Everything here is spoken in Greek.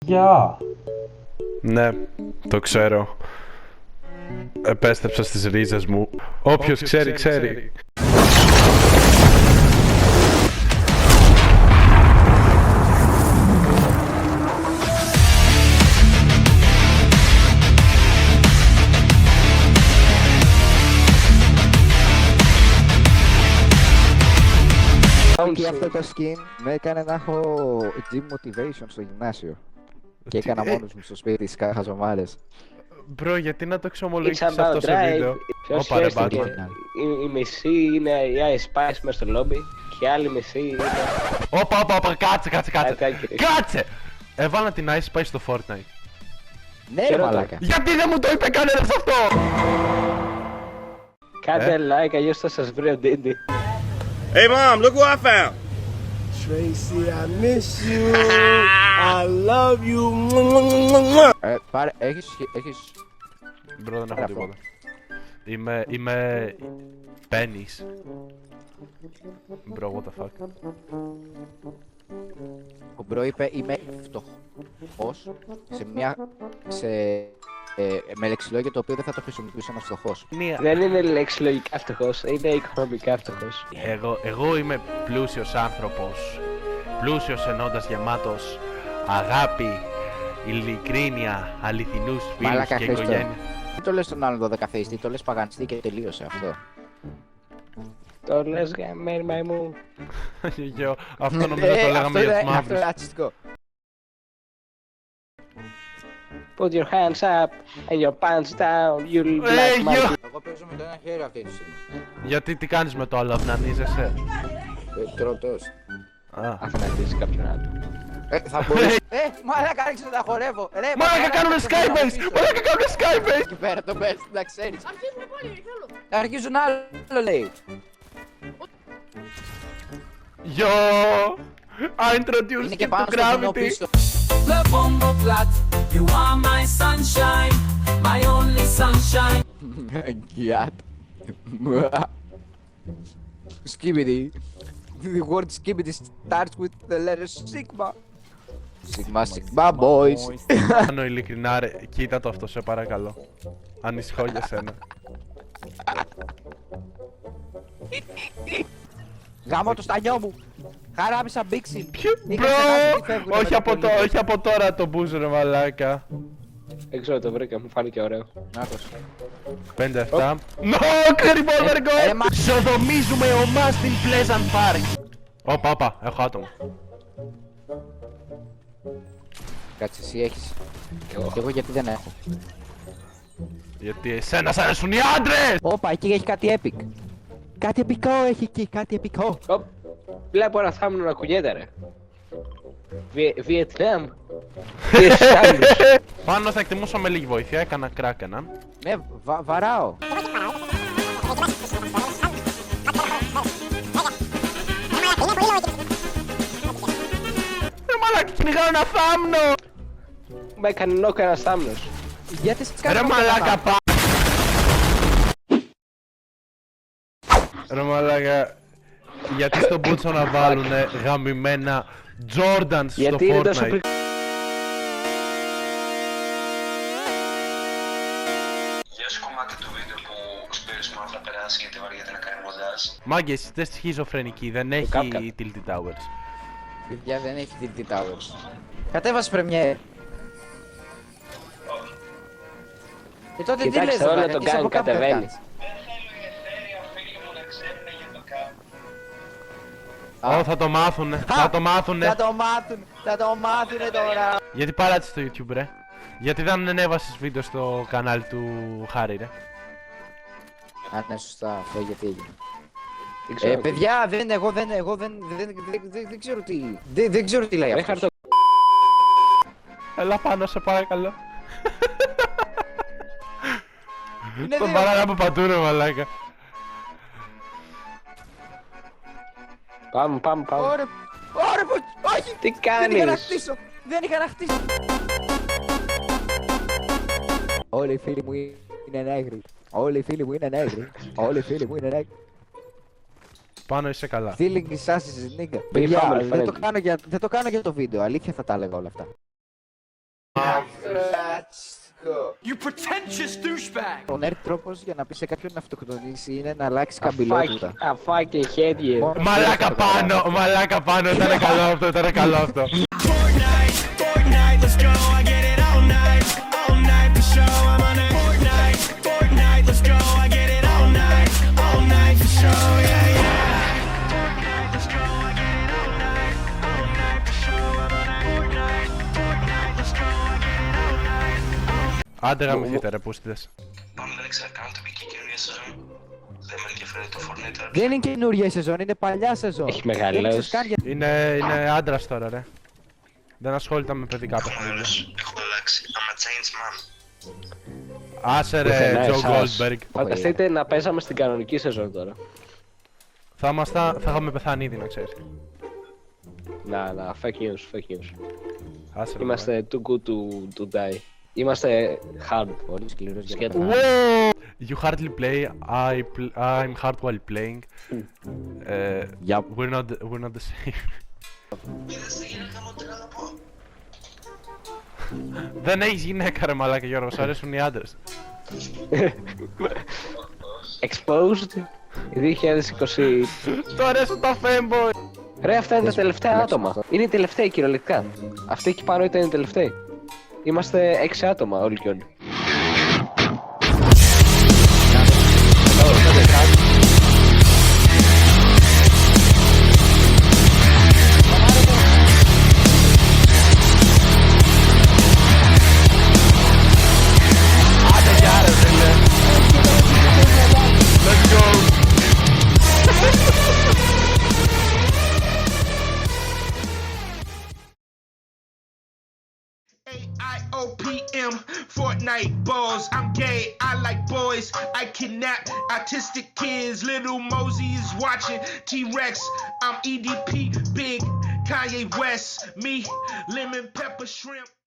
Γεια! Ναι, το ξέρω. Επέστρεψα στις ρίζες μου. Όποιος ξέρει, ξέρει. Και αυτό το skin με έκανε να έχω gym motivation στο γυμνάσιο. Και έκανα μόνος μου στο σπίτι τις χαζομάρες. Μπρο, γιατί να το εξομολογήσεις It's about αυτό σε drive. βίντεο. Ποιος Όπα ρε χαίστηκε. Batman. Η μισή είναι η Ice Spice μες στο lobby και η άλλη μισή είναι... Όπα, κάτσε. Κακάκυρη. Κάτσε! Έβαλα την Ice Spice στο Fortnite. Ναι ρε Χαίρομαι. μαλάκα. Γιατί δεν μου το είπε κανένας αυτό! Κάντε like, αλλιώς θα σας βρει ο Diddy. Hey mom, look what I found. Tracy, I miss you. I love you. Πάρε, έχεις... Μπρο, δεν έχω Γράφω. τίποτα. Είμαι... Πένις. Μπρο, what the fuck. Ο μπρο είπε είμαι φτωχός με λεξιλόγιο το οποίο δεν θα το χρησιμοποιούσε ένας φτωχός. Δεν είναι λεξιλογικά φτωχός, είναι οικονομικά φτωχός. Εγώ είμαι πλούσιος άνθρωπος. Πλούσιος ενώντας γεμάτος αγάπη, ειλικρίνεια, αληθινούς φίλους Μαλάκα, και Χρήστο. οικογένεια. Τι το λες τον άλλον 12 θεϊστή, το λες παγανιστή και τελείωσε αυτό. Το λες για μέρη μαϊμού. Γιο, αυτό νομίζω το λέγαμε για τους Αυτό είναι μαύρους. ρατσιστικό. Put your hands up and your pants down, you black γιο. monkey. Εγώ παίζω με το ένα χέρι αυτή τη στιγμή. Γιατί τι κάνεις με το άλλο, αυνανίζεσαι. Τροτός. Α. Αθανατίζει κάποιον άλλο. Θα μπορείς... μαλάκα άρχισε να τα χορεύω. Μαλάκα κάνουνε Skybase! Μαλάκα κάνουνε Skybase! Εκεί πέρα το best, να ξέρεις. Αρχίζουν άλλο λέει. Γιο! I introduced Είναι him και to πάνω στο βουνό gravity. πίσω. The bombo clat, you are my sunshine, my only sunshine. Γκιάτ. Skibidi. The word skibidi starts with the letter sigma. Sigma boys. Άνω ειλικρινά ρε, κοίτα το αυτό σε παρακαλώ. Ανησυχώ για σένα. Γάμω το στανιό μου. Χαράμισα μπίξιν. Μπρο! Όχι από τώρα το μπουζ ρε μαλάκα. Δεν ξέρω, το βρήκα, μου φάνηκε ωραίο. Νάτος. 5-7. Νο, revolver go! Σοδομίζουμε ομά στην Pleasant Park. Όπα, έχω άτομο. Κάτσε εσύ έχεις. Και εγώ γιατί δεν έχω. Γιατί εσένα σ' αρέσουν οι άντρες! Όπα, εκεί έχει κάτι epic. Κάτι επικό έχει εκεί, κάτι επικό. Οπ, βλέπω ένα θάμνο να κουνιέται ρε. Βιετνάμ. Πάνω θα εκτιμούσα με λίγη βοήθεια, έκανα crack έναν. Ναι, βαράω. Ρε μαλάκα, κυνηγάω ένα θάμνο! Με έκανε νόκ ένας θάμνος. Γιατί στις κάνεις Ρε μαλάκα, Ρε μαλάκα, γιατί στον Μπούτσο να βάλουνε γαμημένα Jordans στο Γιατί είναι τόσο Fortnite. Γεια σου κομμάτι του βίντεο που ο Σπύρος μόνο θα περάσει γιατί βαριέται να κάνει μοντάζ. Μάγκες, είστε σχιζοφρενικοί, δεν έχει Capcom. Tilted Towers. Παιδιά δεν έχει Tilted Towers. Κατέβασε πρεμιέ. Και τότε τι λες Κοιτάξτε, όλο βέβαια, τον είσαι κάνει, από κάπου κατεβαίνει. κάνεις. Ω, θα το μάθουνε, θα το μάθουνε. Θα το μάθουνε τώρα. Γιατί παράτησες το YouTube ρε. Γιατί δεν ανέβασες βίντεο στο κανάλι του Χάρη ρε. Α, ναι, σωστά, αυτό γιατί έγινε. Δεν ξέρω. Παιδιά, εγώ δεν ξέρω τι. Δεν ξέρω τι λέει Ρε αυτό. χαρτο... Έλα πάνω σε παρακαλώ. Είναι Τον δύο. παράγα από παντού ρε μαλάκα. Πάμε. Ωραία, όχι! Τι Δεν είχα να κάνεις. χτίσω! Δεν είχα να χτίσω! Όλοι οι φίλοι μου είναι νέγροι. Όλοι οι φίλοι μου είναι νέγροι. Όλοι οι φίλοι μου είναι νέγροι. Πάνω είσαι καλά. Feeling is nigga. Be Παιδιά, family δεν friendly. το κάνω για το βίντεο. Αλήθεια θα τα έλεγα όλα αυτά. You pretentious douchebag! Ο nerd τρόπος για να πει σε κάποιον να αυτοκτονήσει είναι να αλλάξει καμπυλότητα. I fucking hate you. Μαλάκα πάνω, ήταν καλό αυτό, ήταν καλό αυτό. Fortnite, let's go. I get it all night for sure. I'm on it. Fortnite, let's go. I get it all night for sure. Yeah, yeah. Fortnite, let's go. I get it all night for sure. I'm on it. Fortnite, let's go. I get it all night. Άντε γαμηθείτε ρε πούστιδες. Πάμε, δεν ήξερα καν ότι μπήκε καινούργια σεζόν. Δεν με ενδιαφέρει το Fortnite. Δεν είναι καινούργια σεζόν, είναι παλιά σεζόν. Έχει μεγαλώσει. Δεν ξέρεις καν για- Είναι άντρας τώρα ρε. Δεν ασχολείται με παιδικά παιχνίδια. Έχω αλλάξει. I'm a changed man. Άσε ρε Πουθενά Τζο εσάς. Goldberg. Φανταστείτε να παίζαμε στην κανονική σεζόν τώρα. Θα είχαμε πεθάνει ήδη να ξέρεις. Να, fake news. Άσε ρε. Είμαστε too good to die. Είμαστε hard. Πολύ σκληρός για Σκέτο. να Whoa! You hardly play, I'm hard while playing. Yup. We're not the same. Είδες τη γυναίκα μου τι να πω. Δεν έχεις γυναίκα ρε μαλάκα Γιώργο, σου αρέσουν οι άντρες. Exposed 2020. Του αρέσουν τα femboy. Ρε, αυτά είναι τα τελευταία άτομα. Είναι οι τελευταίοι κυριολεκτικά. Αυτοί εκεί πάνω ήταν οι τελευταίοι. Είμαστε 6 άτομα όλοι και όλοι. Let's go. AIOPM, Fortnite balls. I'm gay, I like boys. I kidnap autistic kids. Little Mosey is watching T-Rex. I'm EDP, big Kanye West. Me, lemon pepper shrimp.